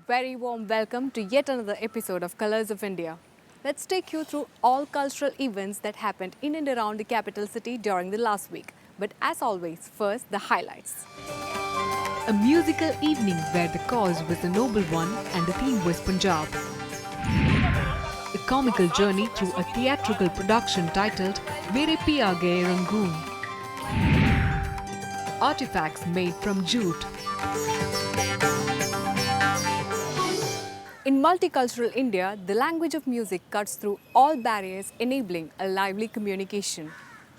very warm welcome to yet another episode of Colors of India. Let's take you through all cultural events that happened in and around the capital city during the last week. But as always, first the highlights. A musical evening where the cause was a noble one and the theme was Punjab. A comical journey through a theatrical production titled Mere Piya Gaye Rangoon. Artifacts made from jute. In multicultural India, the language of music cuts through all barriers, enabling a lively communication.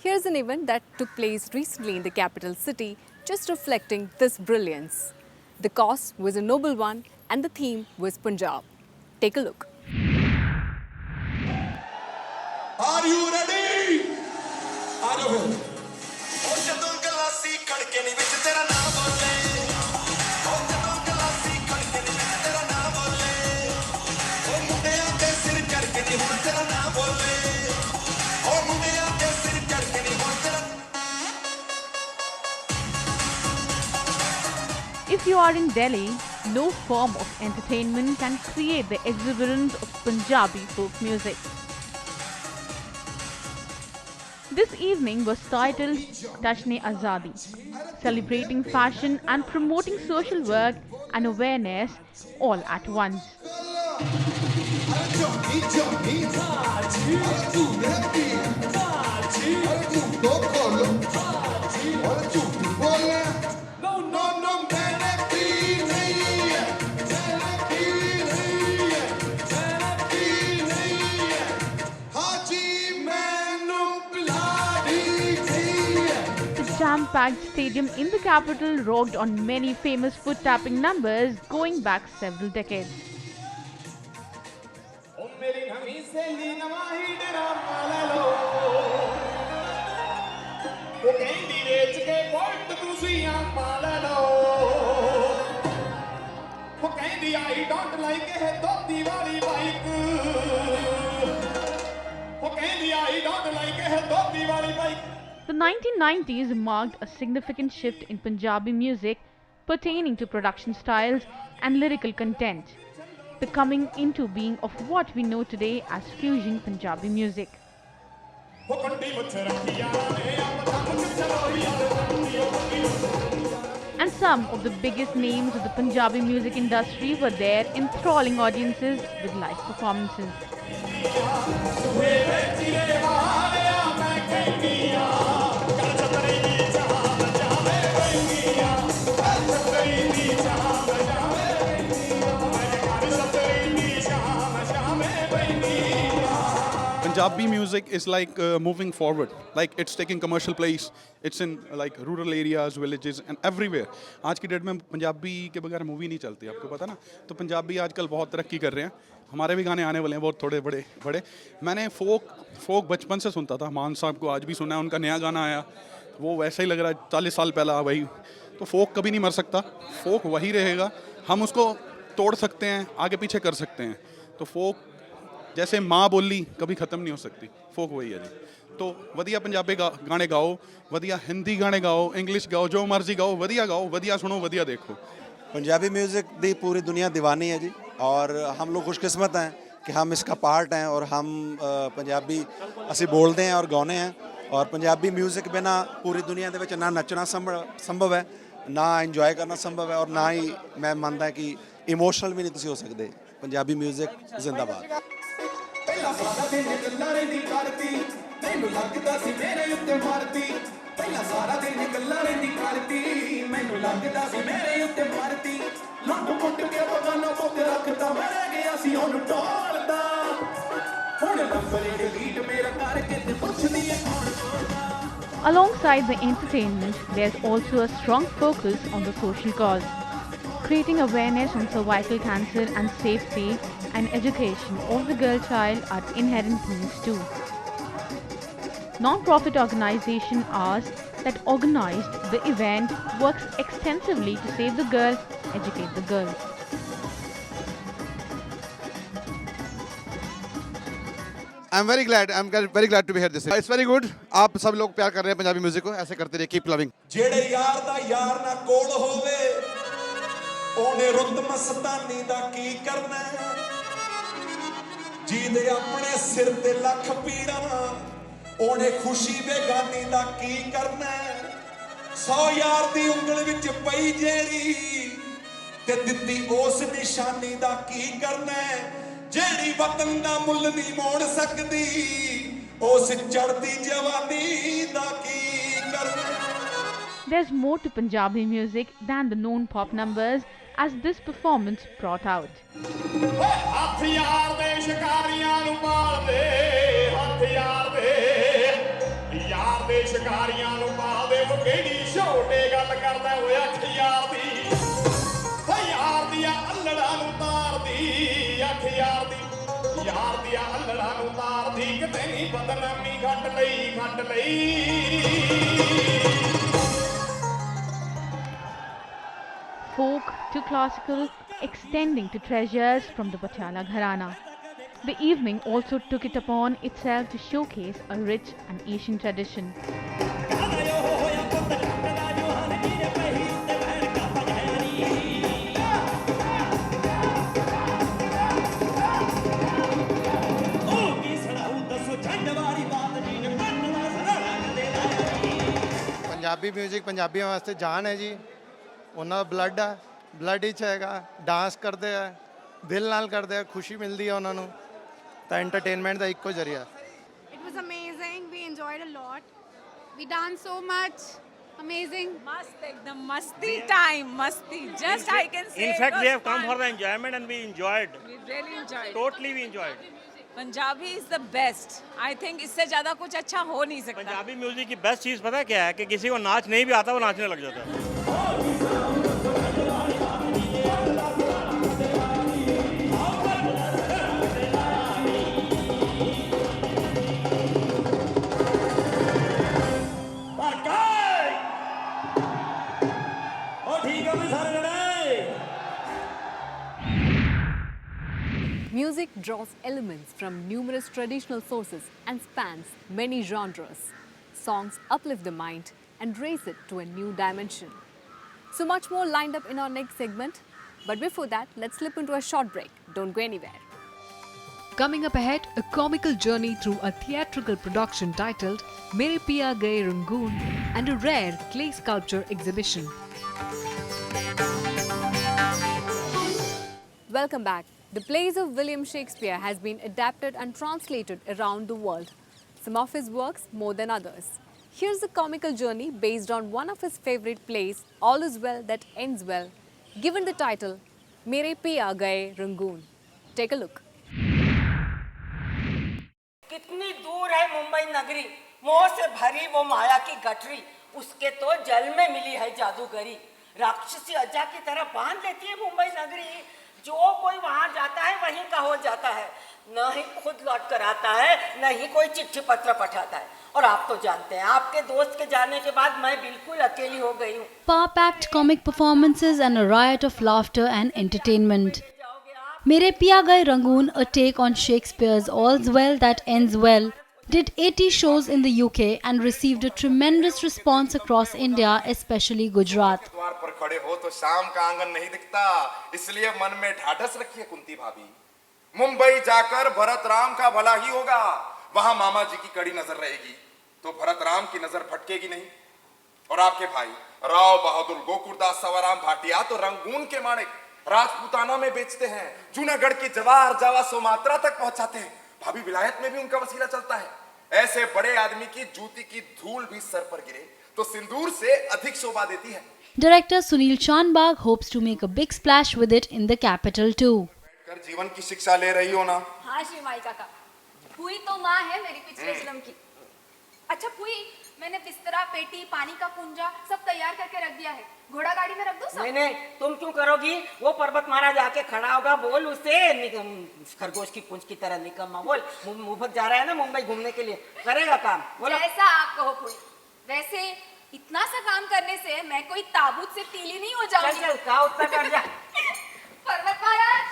Here's an event that took place recently in the capital city, just reflecting this brilliance. The cause was a noble one and the theme was Punjab. Take a look. Are you ready? Are you? If you are in Delhi, no form of entertainment can create the exuberance of Punjabi folk music. This evening was titled Jashn-e Azadi, celebrating fashion and promoting social work and awareness all at once. Jam-packed stadium in the capital rocked on many famous foot-tapping numbers going back several decades. The 1990s marked a significant shift in Punjabi music pertaining to production styles and lyrical content, the coming into being of what we know today as fusion Punjabi music. And some of the biggest names of the Punjabi music industry were there, enthralling audiences with live performances. Punjabi music is like moving forward, like it's taking commercial place, it's in like rural areas, villages and everywhere. आज की date में पंजाबी के बगैर movie नहीं चलती, आपको पता ना? तो पंजाबी आजकल बहुत तरक्की कर रहे हैं, हमारे भी गाने आने वाले हैं बहुत थोड़े बड़े. मैंने फोक बचपन से सुनता था, मान साहब को आज भी सुना है, उनका नया गाना आया, वो वैसा ही लग रहा है 40 साल पहला वही. तो फोक कभी नहीं मर सकता, फोक वही रहेगा, हम उसको तोड़ सकते हैं, आगे पीछे कर सकते हैं. तो फोक जैसे माँ बोली कभी ख़त्म नहीं हो सकती, फोक वही है जी. तो वधिया पंजाबी गाने गाओ, वधिया हिंदी गाने गाओ, इंग्लिश गाओ, जो मर्जी गाओ, वधिया सुनो, वधिया देखो. पंजाबी म्यूज़िक दी पूरी दुनिया दीवानी है जी, और हम लोग खुशकिस्मत हैं कि हम इसका पार्ट हैं और हम पंजाबी ਅਸੀਂ बोलते हैं और गाने हैं. और पंजाबी म्यूज़िक बिना पूरी दुनिया ਦੇ ਵਿੱਚ ना नचना संभव है, ना इंजॉय करना संभव है, और ना ही मैं मानता कि इमोशनल भी नहीं ਤੁਸੀਂ हो सकते. पंजाबी म्यूज़िक जिंदाबाद. सारा दिन गल्लां रहिंदी करती, मैनू लगदा सी मेरे उत्ते मारती. पहला सारा दिन गल्लां रहिंदी करती, मैनू लगदा सी मेरे उत्ते मारती. लुट पुट के बगाना पुत रखदा, मैं रह गया सी ओनू टोलदा. हुण नंबर डिलीट मेरा करके ते पुछदी है कौन बोलदा. Alongside the entertainment, there's also a strong focus on the social cause. Creating awareness on cervical cancer and safety and education of the girl child are inherent themes too. Non-profit organization Ours that organized the event works extensively to save the girl, educate the girl. I'm very glad to be here this year. It's very good. आप सब लोग प्यार कर रहे हैं Punjabi music को, ऐसे करते रहिए. Keep loving. ਜਿਹੜੇ ਯਾਰ ਦਾ ਯਾਰ ਨਾ ਕੋਲ ਹੋਵੇ, ਜਿਹੜੇ ਯਾਰ ਦਾ ਯਾਰ ਨਾ ਕੋਲ ਹੋਵੇ, ਉਹਨੂੰ ਦਿਲ 'ਚ ਰੱਖਦਾ ਮੈਂ ਰਹਿ ਗਿਆ ਸੀ ਉਹਨੂੰ ਟੋਲਦਾ. ਹੁਣ ਨੰਬਰ ਡਿਲੀਟ ਮੇਰਾ ਕਰਕੇ ਤੇ ਪੁੱਛਦੀ ਹੈ ਕੌਣ ਬੋਲਦਾ. ਉਹਨੇ ਰੁੱਤ ਮਸਤਾਨੀ ਦਾ ਕੀ ਕਰਨਾ ਜਿਹਦੇ ਆਪਣੇ ਸਿਰ ਤੇ ਲੱਖ ਪੀੜਾਂ ਉਹਨੇ ਖੁਸ਼ੀ ਬੇਗਾਨੀ ਦਾ ਕੀ ਕਰਨਾ 100 ਯਾਰ ਦੀ ਉਂਗਲ ਵਿੱਚ ਪਈ ਜਿਹੜੀ ਤੇ ਦਿੱਤੀ ਉਸ ਨਿਸ਼ਾਨੀ ਦਾ ਕੀ ਕਰਨਾ ਜਿਹੜੀ ਵਤਨ ਦਾ ਮੁੱਲ ਨਹੀਂ ਮੋੜ ਸਕਦੀ ਉਸ ਚੜ੍ਹਦੀ ਜਵਾਨੀ ਦਾ ਕੀ ਕਰਨਾ There's more to Punjabi music than the known pop numbers, as this performance brought out. ਹੱਥ ਯਾਰ ਦੇ ਸ਼ਿਕਾਰੀਆਂ ਨੂੰ ਪਾਲਦੇ ਹੱਥ ਯਾਰ ਦੇ ਸ਼ਿਕਾਰੀਆਂ ਨੂੰ ਪਾਲਦੇ ਉਹ ਕਿਹੜੀ ਛੋਟੇ ਗੱਲ ਕਰਦਾ ਓਏ ਅੱਖ ਯਾਰ ਦੀ ਓ ਯਾਰ ਦੀਆਂ ਅੱਲੜਾਂ ਨੂੰ ਤਾਰਦੀ ਅੱਖ ਯਾਰ ਦੀਆਂ ਅੱਲੜਾਂ ਨੂੰ ਤਾਰਦੀ ਕਿਤੇ ਨਹੀਂ ਬਦਨਾਮੀ ਘੱਟ ਲਈ Folk to classical, extending to treasures from the Patiala Gharana. The evening also took it upon itself to showcase a rich and ancient tradition. Punjabi music ਪੰਜਾਬੀਆਂ ਵਾਸਤੇ ਜਾਨ ਹੈ ਜੀ ਉਹਨਾਂ ਦਾ ਬਲੱਡ ਵਿੱਚ ਹੈਗਾ ਡਾਂਸ ਕਰਦੇ ਆ ਦਿਲ ਨਾਲ ਕਰਦੇ ਆ ਖੁਸ਼ੀ ਮਿਲਦੀ ਹੈ ਉਹਨਾਂ ਨੂੰ ਤਾਂ ਐਂਟਰਟੇਨਮੈਂਟ ਦਾ ਇੱਕੋ ਜ਼ਰੀਆ It was amazing. We enjoyed a lot. We danced so much. Amazing. Mast, ekdam masti time, masti. Just I can say. In fact, we have come for the enjoyment and we enjoyed. We really enjoyed. Totally we enjoyed. Punjabi is the best. I think इससे ज़्यादा कुछ अच्छा हो नहीं सकता. Punjabi music की best चीज़ पता है क्या है कि किसी को नाच नहीं भी आता वो नाचने लग जाता है. Music draws elements from numerous traditional sources and spans many genres. Songs uplift the mind and raise it to a new dimension. So much more lined up in our next segment. But before that, let's slip into a short break. Don't go anywhere. Coming up ahead, a comical journey through a theatrical production titled Mere Piya Gaye Rangoon and a rare clay sculpture exhibition. Welcome back. The plays of William Shakespeare has been adapted and translated around the world. Some of his works more than others. Here's a comical journey based on one of his favorite plays, All Is Well That Ends Well, given the title Mere Piya Gaye Rangoon. Take a look. कितनी दूर है मुंबई नगरी, मोह से भरी वो माया की गठरी, उसके तो जल में मिली है जादूगरी. राक्षसी अज्जा की तरह बांध लेती है मुंबई नगरी. जो कोई वहां जाता है वहीं का हो जाता है, न ही खुद लौट कर आता है, न ही कोई चिट्ठी पत्र पठाता है. और आप तो जानते हैं, आपके दोस्त के जाने के बाद मैं बिल्कुल अकेली हो गई हूँ. Power-packed comic performances and a riot of laughter and entertainment. Mere Piya Gaye Rangoon, a take on Shakespeare's All's Well That Ends Well, did 80 shows in the UK and received a tremendous response across India, especially Gujarat. द्वार पर खड़े हो तो शाम का आंगन नहीं दिखता, इसलिए मन में ढाढ़स रखिए कुंती भाभी. मुंबई जाकर भरत राम का भला ही होगा, वहां मामा जी की कड़ी नजर रहेगी तो भरत राम की नजर भटकेगी नहीं. और आपके भाई राव बहादुर गोकुरदास सवाराम भाटिया तो रंगून के माणिक राजपूताना में बेचते हैं, जूनागढ़ की जवाहर जावा सोमात्रा तक पहुंचाते हैं. भाभी विलायत में भी उनका वसीला चलता है. ऐसे बड़े आदमी की जूती की धूल भी सर पर गिरे तो सिंदूर से अधिक शोभा देती है. Director Sunil Chanbag hopes to make a big splash with it in the capital too. कर जीवन की शिक्षा ले रही हो ना? हाँ श्रीमाई काका, फूई तो माँ है मेरी पिछले जन्म की. अच्छा फूई, मैंने बिस्तरा, पेटी, पानी का कुंजा सब तैयार करके रख दिया है. घोड़ा गाड़ी में रख दूं सब? नहीं, तुम क्यों करोगी? वो पर्वत महाराज आके खड़ा होगा, बोल उसे खरगोश की पूंछ की तरह निकम्मा, बोल मुफ्त जा रहा है ना मुंबई घूमने के लिए, करेगा काम. बोलो. जैसा आप कहो फूई. वैसे इतना सा काम करने से मैं कोई ताबूत से तीली नहीं हो जाऊंगी. चल का उतना कर जा. पर्वत महाराज,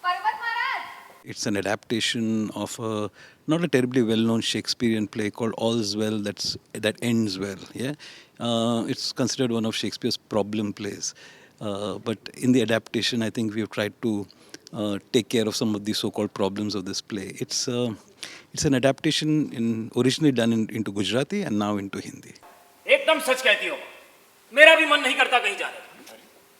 पर्वत महाराज. It's an adaptation of a not a terribly well-known Shakespearean play called All's Well That Ends Well. Yeah, it's considered one of Shakespeare's problem plays. But in the adaptation, I think we have tried to take care of some of the so-called problems of this play. It's an adaptation originally done into Gujarati and now into Hindi. एकदम सच कहती हो, मेरा भी मन नहीं करता कहीं जाने का।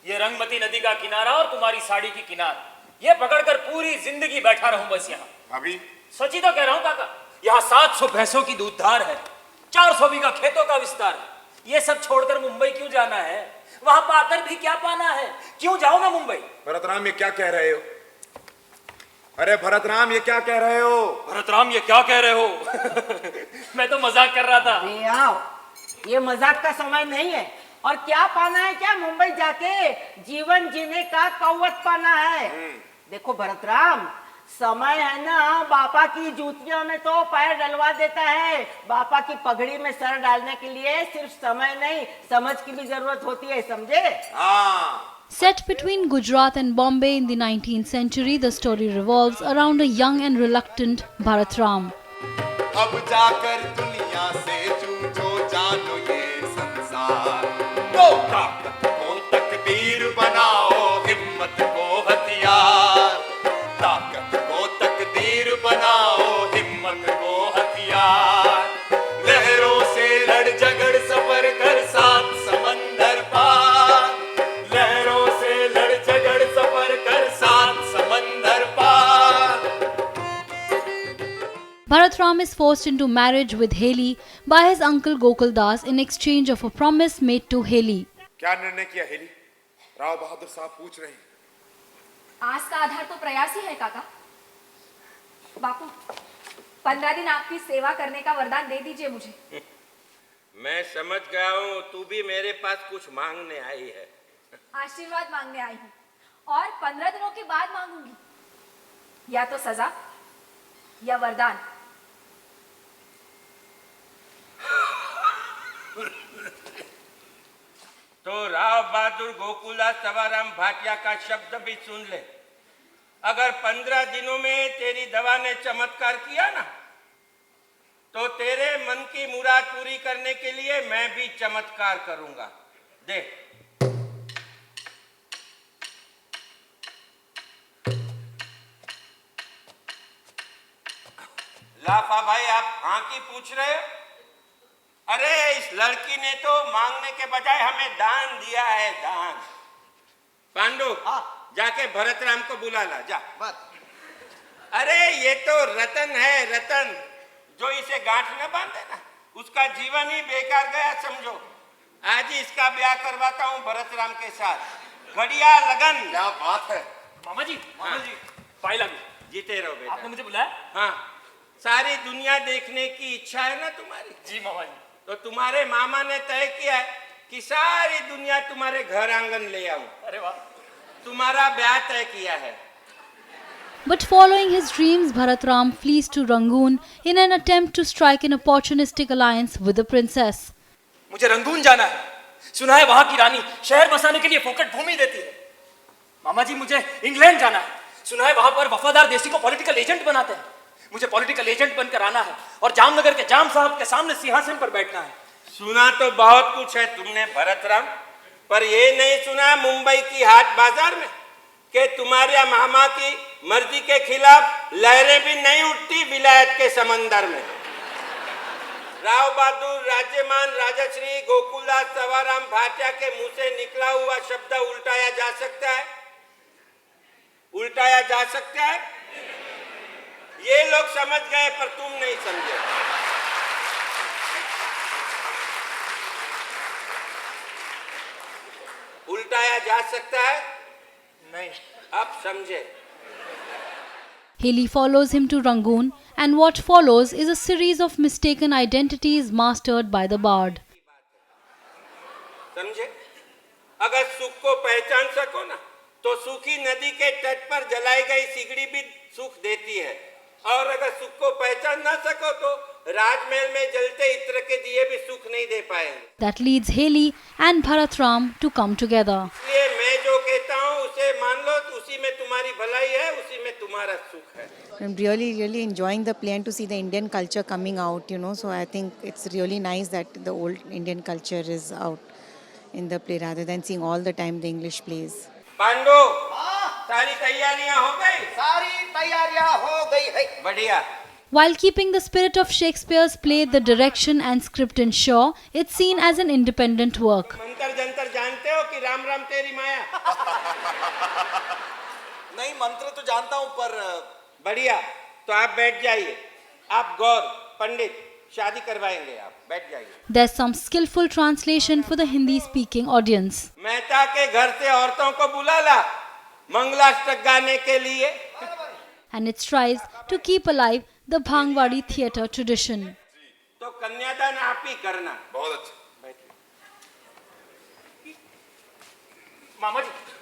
ये रंगमती नदी का किनारा और तुम्हारी साड़ी की किनार, ये पकड़कर पूरी जिंदगी बैठा रहूं बस यहाँ। अभी सच ही तो कह रहा हूँ काका, यहाँ 700 भैंसों की दूधधार है, 400 बीघा खेतों का विस्तार है। ये सब छोड़कर मुंबई क्यों जाना है? वहां पाकर भी क्या पाना है? क्यों जाऊं मैं मुंबई? भरतराम ये क्या कह रहे हो? अरे भरतराम ये क्या कह रहे हो? भरतराम ये क्या कह रहे हो? मैं तो मजाक कर रहा था। अरे आओ, ये मजाक का समय नहीं है। और क्या पाना है? क्या मुंबई जाके जीवन जीने का कौवत पाना है? देखो भरतराम, समय है ना, बापा की जूतियों में तो पैर डलवा देता है। बापा की पगड़ी में सर डालने के लिए सिर्फ समय नहीं, समझ की भी जरूरत होती है, समझे? हाँ। Set between Gujarat and Bombay in the 19th century, the story revolves around a young and reluctant Bharat Ram. अब जाकर दुनिया से जूझो, जानो ये संसार। वो ताकत को तकदीर बनाओ, हिम्मत को हथियार। ताकत को तकदीर बनाओ, हिम्मत को हथियार। लहरों से लड़ झगड़ सफर कर सात समंदर पार। लहरों से लड़ झगड़ सफर कर सात समंदर पार। Bharat Ram is forced into marriage with Heli by his uncle Gokul Das in exchange of a promise made to Heli. क्या निर्णय किया हेली? राव बहादुर साहब पूछ रहे हैं। आस का आधार तो प्रयास ही है काका। बापू, 15 दिन आपकी सेवा करने का वरदान दे दीजिए मुझे। मैं समझ गया हूँ, तू भी मेरे पास कुछ मांगने आई है। आशीर्वाद मांगने आई हूँ, और 15 दिनों के बाद मांगूंगी। या तो सजा या वरदान। तो राव बहादुर गोकुला सवाराम भाटिया का शब्द भी सुन ले। अगर 15 दिनों में तेरी दवा ने चमत्कार किया ना, तो तेरे मन की मुराद पूरी करने के लिए मैं भी चमत्कार करूंगा। देख, लाफा भाई, आप हाँ की पूछ रहे हो? अरे इस लड़की ने तो मांगने के बजाय हमें दान दिया है, दान। पांडु, जाके भरतराम को बुला ला, जा। अरे ये तो रतन है, रतन। जो इसे गांठ न बांधे ना, उसका जीवन ही बेकार गया समझो। आज ही इसका ब्याह करवाता हूँ भरतराम के साथ। घड़िया लगन। क्या बात है? मामा जी, फाइल आ गई। जीते रहो बेटा। आपने मुझे बुलाया? हाँ, सारी दुनिया देखने की इच्छा है ना तुम्हारी? जी मामा जी। तो तुम्हारे मामा ने तय किया है कि सारी दुनिया तुम्हारे घर आंगन ले आऊं। अरे वाह। तुम्हारा ब्याह तय किया है। But following his dreams, Bharat Ram flees to Rangoon in an attempt to strike an opportunistic alliance with the princess. मुझे रंगून जाना है। सुना है वहां की रानी शहर बसाने के लिए फोकट भूमि देती है। मामा जी, मुझे इंग्लैंड जाना है। सुना है वहां पर वफादार देसी को पॉलिटिकल एजेंट बनाते हैं। मुझे पॉलिटिकल एजेंट बनकर आना है और जामनगर के जाम साहब के सामने सिंहासन पर बैठना है। सुना तो बहुत कुछ है तुमने भरतराम, पर ये नहीं सुना मुंबई की हाट बाजार में कि तुम्हारे मामा की मर्जी के खिलाफ लहरें भी नहीं उठती विलायत के समंदर में। राव बहादुर राज्यमान राजश्री गोकुलदास सवाराम भाटिया के मुंह से निकला हुआ शब्द उल्टाया जा सकता है? उल्टाया जा सकता है? ये लोग समझ गए पर तुम नहीं समझे। उल्टाया जा सकता है? नहीं। अब समझे। Heli follows him to Rangoon, and what follows is a series of mistaken identities mastered by the bard. समझे? अगर सुख को पहचान सको ना, तो सूखी नदी के तट पर जलाई गई सिगड़ी भी सुख देती है, और अगर सुख को पहचान ना सको तो राजमहल में जलते इत्र के दिए भी सुख नहीं दे पाएंगे। That leads Heli and Bharat Ram to come together. इसलिए मैं जो कहता हूँ उसे मान लो, तो उसी में तुम्हारी भलाई है, उसी में तुम्हारा सुख है। I'm really enjoying the play and to see the Indian culture coming out, you know. So I think it's really nice that the old Indian culture is out in the play rather than seeing all the time the English plays. Pandu सारी तैयारियां हो गई? सारी तैयारियां हो गई है। बढ़िया। While keeping the spirit of Shakespeare's play, the direction and script ensure it's seen as an independent work. Mantar Jantar जानते हो कि राम राम तेरी माया? नहीं, मंत्र तो जानता हूँ पर बढ़िया, तो आप बैठ जाइए। आप गौर पंडित शादी करवाएंगे, आप बैठ जाइए। There's some skillful translation for the Hindi-speaking audience. Mehta के घर से औरतों को बुला ला मंगलाष्टक गाने के लिए। And it strives to keep alive the Bhangwadi theatre tradition. तो कन्यादान आप ही करना। बहुत अच्छा।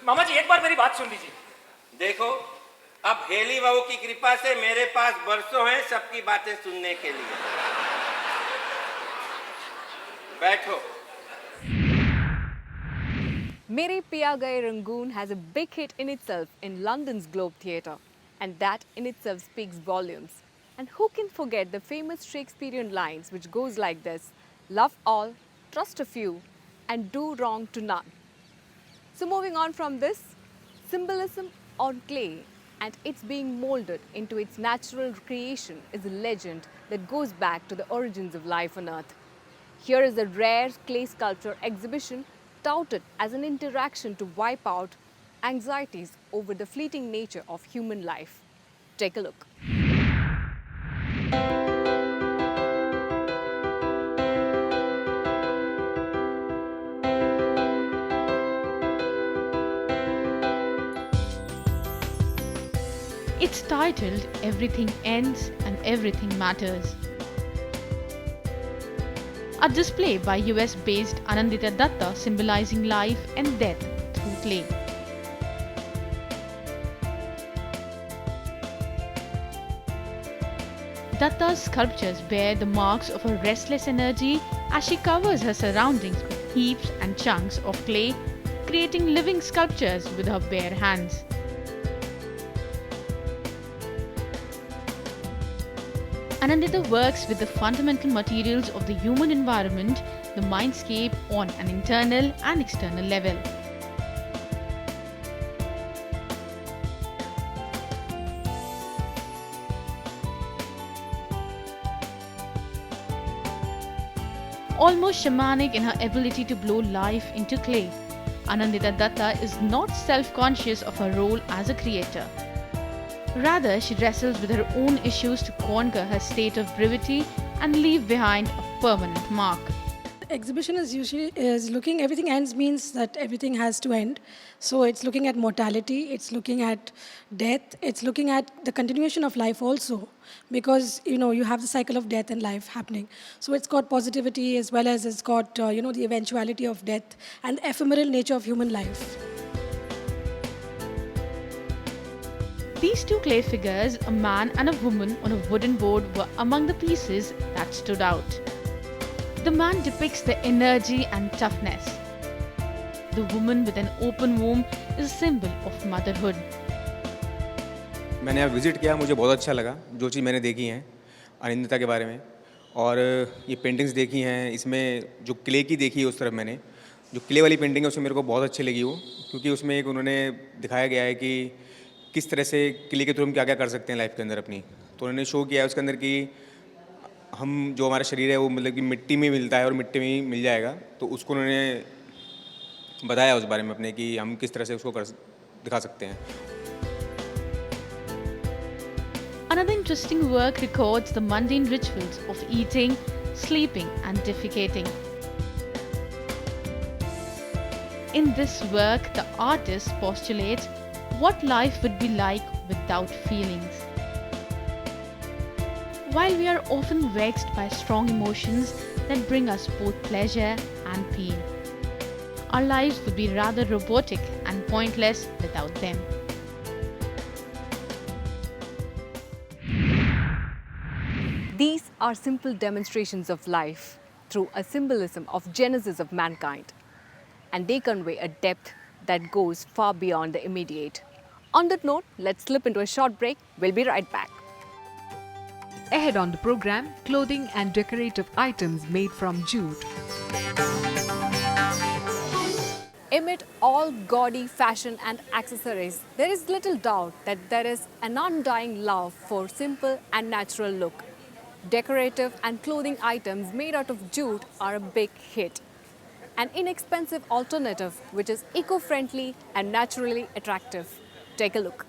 मामा जी एक बार मेरी बात सुन लीजिए। देखो, अब हेली बहू की कृपा से मेरे पास बरसों हैं सबकी बातें सुनने के लिए। बैठो। Mere Piya Gaye Rangoon has a big hit in itself in London's Globe Theatre, and that in itself speaks volumes. And who can forget the famous Shakespearean lines which goes like this: love all, trust a few, and do wrong to none. So moving on from this, symbolism on clay and it's being molded into its natural creation is a legend that goes back to the origins of life on earth. Here is a rare clay sculpture exhibition touted as an interaction to wipe out anxieties over the fleeting nature of human life. Take a look. It's titled Everything Ends and Everything Matters. A display by US-based Anandita Datta symbolizing life and death through clay. Datta's sculptures bear the marks of a restless energy as she covers her surroundings with heaps and chunks of clay, creating living sculptures with her bare hands. Anandita works with the fundamental materials of the human environment, the mindscape, on an internal and external level. Almost shamanic in her ability to blow life into clay, Anandita Datta is not self-conscious of her role as a creator. Rather, she wrestles with her own issues to conquer her state of brevity and leave behind a permanent mark. Exhibition is usually looking, everything ends means that everything has to end. So it's looking at mortality, it's looking at death, it's looking at the continuation of life also, because you have the cycle of death and life happening. So it's got positivity as well as it's got the eventuality of death and the ephemeral nature of human life. These two clay figures, a man and a woman on a wooden board, were among the pieces that stood out. The man depicts the energy and toughness. The woman with an open womb is a symbol of motherhood. मैंने यहाँ visit किया, मुझे बहुत अच्छा लगा जो चीज़ मैंने देखी हैं अनिंदिता के बारे में, और ये पेंटिंग्स देखी हैं, इसमें जो क्ले की देखी है उस तरफ मैंने जो क्ले वाली पेंटिंग है उसमें मेरे को बहुत अच्छी लगी वो, क्योंकि उसमें एक उन्होंने दिखाया गया है कि किस तरह से क्ले के थ्रू हम क्या क्या कर सकते हैं लाइफ के अंदर अपनी। तो उन्होंने शो किया है उसके अंदर कि हम जो हमारा शरीर है वो मतलब कि मिट्टी में मिलता है और मिट्टी में ही मिल जाएगा, तो उसको उन्होंने बताया उस बारे में अपने कि हम किस तरह से उसको दिखा सकते हैं। Another interesting work records the mundane rituals of eating, sleeping and defecating. In this work, the artist postulates what life would be like without feelings. While we are often vexed by strong emotions that bring us both pleasure and pain, our lives would be rather robotic and pointless without them. These are simple demonstrations of life through a symbolism of genesis of mankind, and they convey a depth that goes far beyond the immediate. On that note, let's slip into a short break. We'll be right back. Ahead on the program, clothing and decorative items made from jute. Amid all gaudy fashion and accessories, there is little doubt that there is an undying love for simple and natural look. Decorative and clothing items made out of jute are a big hit. An inexpensive alternative which is eco-friendly and naturally attractive. Take a look.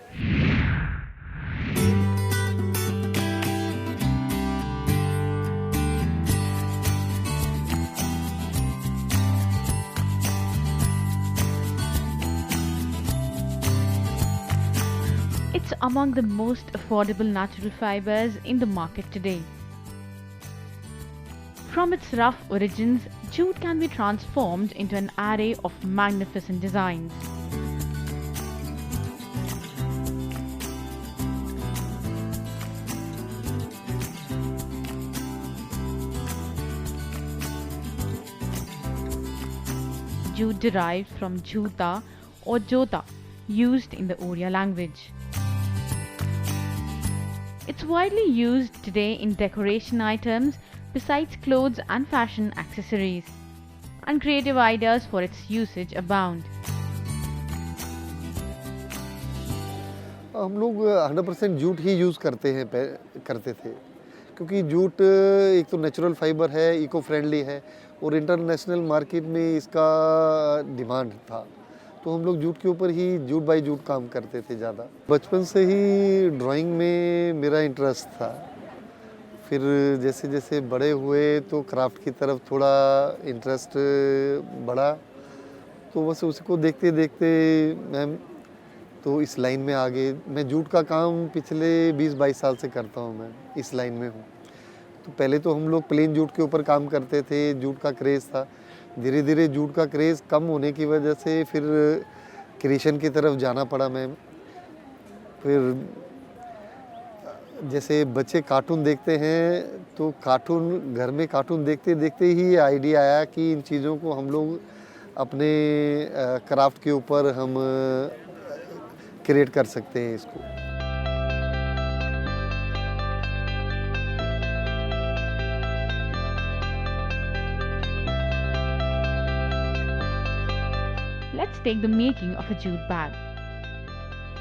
It's among the most affordable natural fibers in the market today. From its rough origins, jute can be transformed into an array of magnificent designs. Jute derived from juta or jota, used in the Oriya language. It's widely used today in decoration items besides clothes and fashion accessories, and creative ideas for its usage abound. हम लोग 100% jute ही use करते थे क्योंकि jute एक तो natural fibre है, eco friendly है और इंटरनेशनल मार्केट में इसका डिमांड था, तो हम लोग जूट के ऊपर ही जूट बाई जूट काम करते थे ज़्यादा। बचपन से ही ड्राइंग में मेरा इंटरेस्ट था, फिर जैसे जैसे बड़े हुए तो क्राफ्ट की तरफ थोड़ा इंटरेस्ट बढ़ा, तो बस उसको देखते देखते मैं तो इस लाइन में आ गए। मैं जूट का काम पिछले 20-22 साल से करता हूँ, मैं इस लाइन में हूँ। तो पहले तो हम लोग प्लेन जूट के ऊपर काम करते थे, जूट का क्रेज़ था। धीरे धीरे जूट का क्रेज़ कम होने की वजह से फिर क्रिएशन की तरफ जाना पड़ा मैं। फिर जैसे बच्चे कार्टून देखते हैं तो कार्टून घर में कार्टून देखते देखते ही आइडिया आया कि इन चीज़ों को हम लोग अपने क्राफ्ट के ऊपर हम क्रिएट कर सकते हैं इसको। Let's take the making of a jute bag.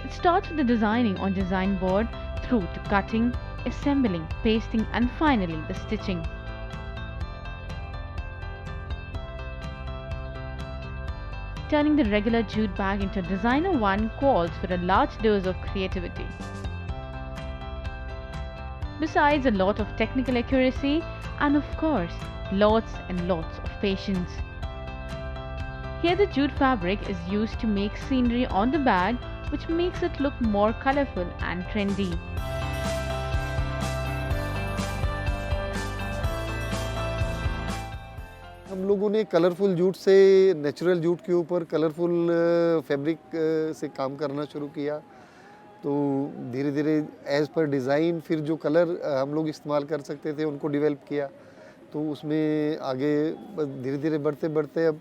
It starts with the designing on design board through to cutting, assembling, pasting and finally the stitching. Turning the regular jute bag into a designer one calls for a large dose of creativity. Besides a lot of technical accuracy and of course lots and lots of patience. Here the jute fabric is used to make scenery on the bag, which makes it look more colorful and trendy. हम लोगों ने colourful jute से natural jute के ऊपर colourful fabric से काम करना शुरू किया, तो धीरे धीरे एज़ पर डिज़ाइन फिर जो कलर हम लोग इस्तेमाल कर सकते थे उनको डेवलप किया, तो उसमें आगे धीरे धीरे बढ़ते बढ़ते अब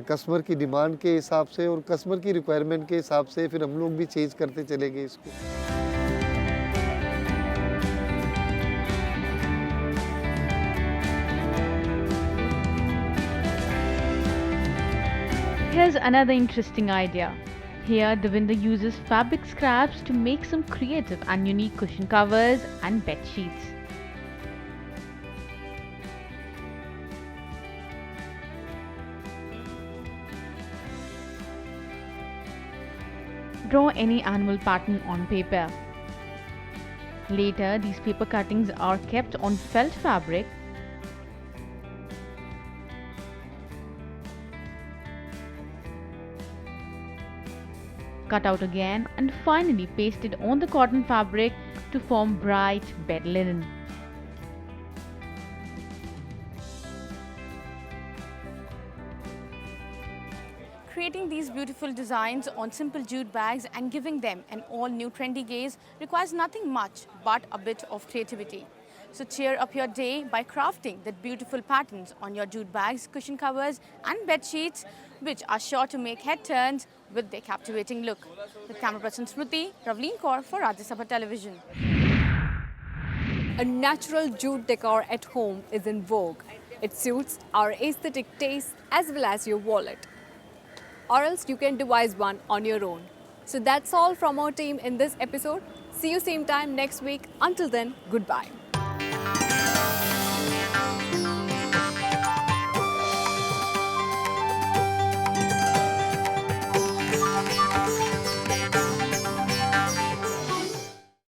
कस्टमर की डिमांड के हिसाब से और कस्टमर की रिक्वायरमेंट के हिसाब से फिर हम लोग भी चेंज करते चले गए इसको। Here's another interesting idea. Here Devinder uses fabric scraps to make some creative and unique cushion covers and bed sheets. Draw any animal pattern on paper. Later, these paper cuttings are kept on felt fabric cut out again and finally pasted on the cotton fabric to form bright bed linen. Creating these beautiful designs on simple jute bags and giving them an all-new trendy gaze requires nothing much but a bit of creativity. So cheer up your day by crafting the beautiful patterns on your jute bags, cushion covers and bed sheets, which are sure to make head turns with their captivating look. With camera person Smriti, Ravleen Kaur for Rajya Sabha Television. A natural jute decor at home is in vogue. It suits our aesthetic taste as well as your wallet. or else you can devise one on your own. So that's all from our team in this episode. See you same time next week. Until then, goodbye.